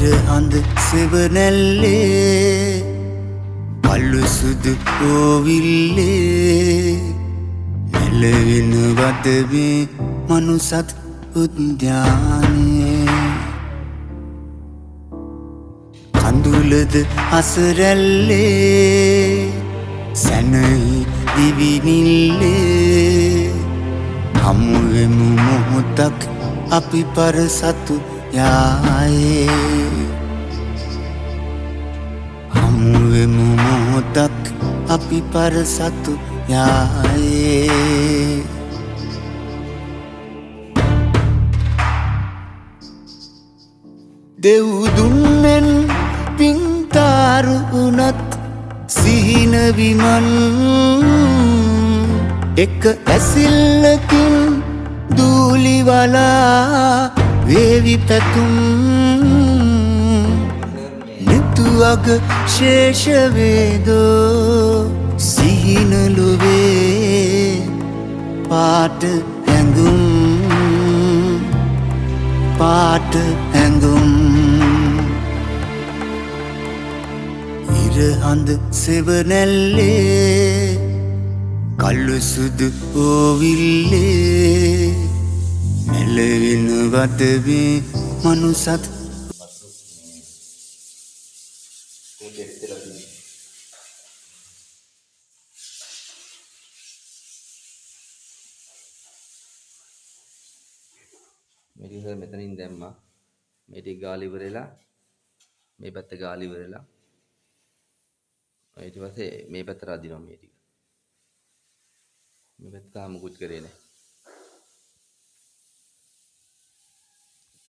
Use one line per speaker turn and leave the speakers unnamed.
ඉරහඳ සෙවනැල්ලේ පල්ලු සුදු කෝවිල්ලේ නැලවෙන වදවේ මනුසත් උද්‍යානයේ කඳුලද අසරැල්ලේ සැනහි දිවිනිල්ලේ හමුවෙමු මොහොතක් අපි පරසතු යායේ හමුවෙමු මොහොතක් අපි පරසතු යායේ දෙව්දුන්නෙන් පින්තාරු වුණත් සිහින විමන් එක ඇසිල්ලකින් දූලිවලා වේවි පැතුම් නිතුවග ශේෂවේදෝ සිහිනලුවේ පාට ඇඟුම් පාට ඇඟුම් ඉරහඳ සෙවනැල්ලේ කල්ලු සුදු ඕවිල්ලේ නැලවෙන වදවේ මනුසත්
මේක මෙතනින් දැම්මා මේ ටික ගාලා ඉවරලා මේ පැත්ත ගාලා ඉවරලා ඊට පස්සේ මේ පැත්තට අදිනවා මේ ටික මේ පැත්ත තාම මුකුත් කරේ නැහැ